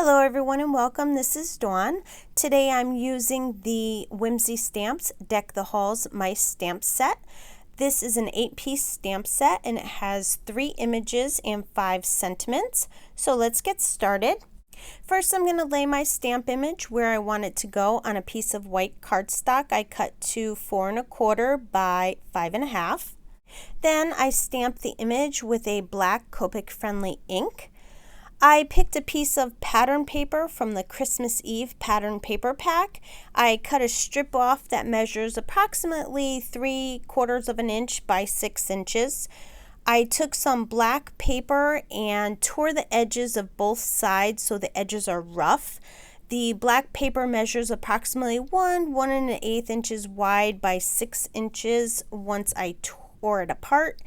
Hello everyone and welcome. This is Dawn. Today I'm using the Whimsy Stamps Deck the Halls Mice stamp set. This is an 8-piece stamp set and it has 3 images and 5 sentiments. So let's get started. First I'm going to lay my stamp image where I want it to go on a piece of white cardstock I cut to 4 1/4 by 5 1/2. Then I stamp the image with a black Copic friendly ink. I picked a piece of pattern paper from the Christmas Eve pattern paper pack. I cut a strip off that measures approximately 3/4 of an inch by 6 inches. I took some black paper and tore the edges of both sides so the edges are rough. The black paper measures approximately 1 1/8 inches wide by 6 inches once I tore it apart.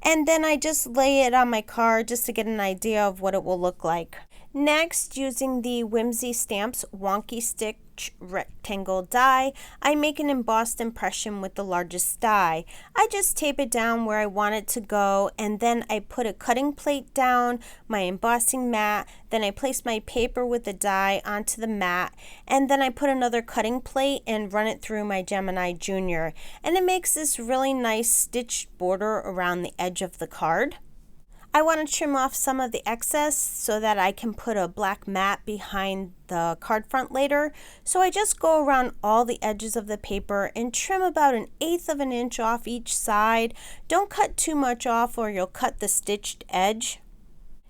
And then I just lay it on my card just to get an idea of what it will look like. Next, using the Whimsy Stamps Wonky Stitch rectangle die, I make an embossed impression with the largest die. I just tape it down where I want it to go, and then I put a cutting plate down, my embossing mat, then I place my paper with the die onto the mat, and then I put another cutting plate and run it through my Gemini Junior, and it makes this really nice stitched border around the edge of the card. I want to trim off some of the excess so that I can put a black mat behind the card front later. So I just go around all the edges of the paper and trim about 1/8 of an inch off each side. Don't cut too much off or you'll cut the stitched edge.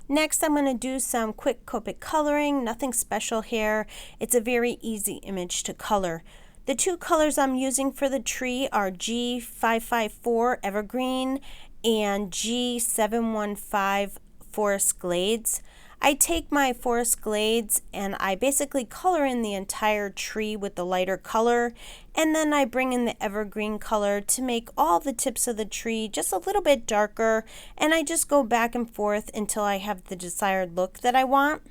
Next, I'm going to do some quick Copic coloring, nothing special here. It's a very easy image to color. The 2 colors I'm using for the tree are G554 Evergreen and G715 Forest Glades. I take my Forest Glades and I basically color in the entire tree with the lighter color, and then I bring in the evergreen color to make all the tips of the tree just a little bit darker, and I just go back and forth until I have the desired look that I want.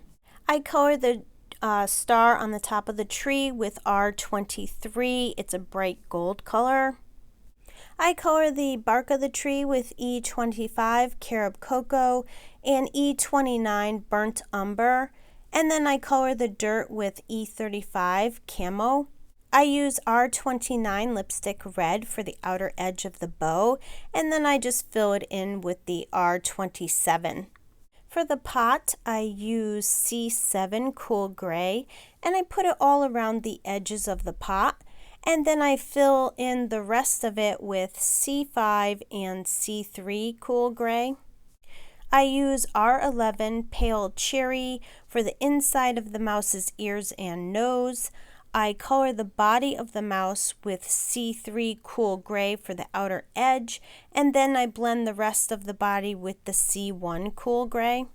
I color the star on the top of the tree with R23. It's a bright gold color. I color the bark of the tree with E25 Carob Cocoa and E29 Burnt Umber, and then I color the dirt with E35 Camo. I use R29 Lipstick Red for the outer edge of the bow, and then I just fill it in with the R27. For the pot, I use C7 Cool Gray, and I put it all around the edges of the pot. And then I fill in the rest of it with C5 and C3 Cool Gray. I use R11 Pale Cherry for the inside of the mouse's ears and nose. I color the body of the mouse with C3 Cool Gray for the outer edge, and then I blend the rest of the body with the C1 Cool Gray.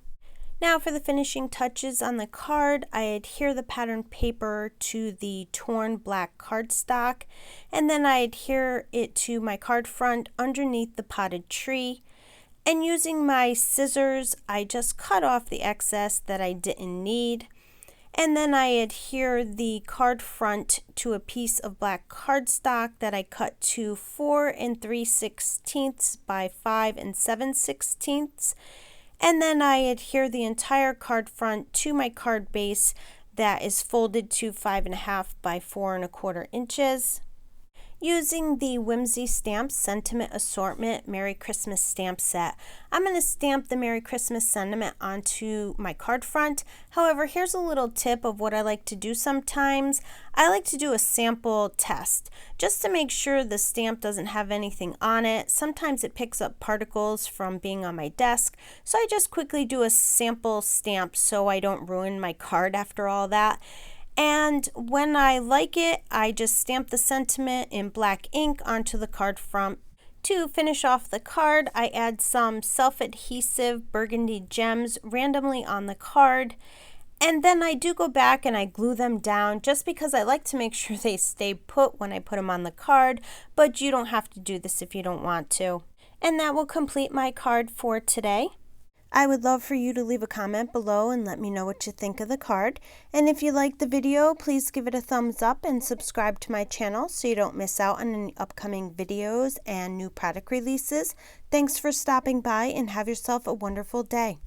Now for the finishing touches on the card, I adhere the pattern paper to the torn black cardstock, and then I adhere it to my card front underneath the potted tree. And using my scissors, I just cut off the excess that I didn't need. And then I adhere the card front to a piece of black cardstock that I cut to 4 3/16 by 5 7/16. And then I adhere the entire card front to my card base that is folded to 5 1/2 by 4 1/4 inches. Using the Whimsy Stamps Sentiment Assortment Merry Christmas stamp set, I'm going to stamp the Merry Christmas sentiment onto my card front. However, here's a little tip of what I like to do sometimes. I like to do a sample test just to make sure the stamp doesn't have anything on it. Sometimes it picks up particles from being on my desk, so I just quickly do a sample stamp so I don't ruin my card after all that. And when I like it, I just stamp the sentiment in black ink onto the card front. To finish off the card, I add some self-adhesive burgundy gems randomly on the card. And then I do go back and I glue them down just because I like to make sure they stay put when I put them on the card, but you don't have to do this if you don't want to. And that will complete my card for today. I would love for you to leave a comment below and let me know what you think of the card. And if you liked the video, please give it a thumbs up and subscribe to my channel so you don't miss out on any upcoming videos and new product releases. Thanks for stopping by and have yourself a wonderful day.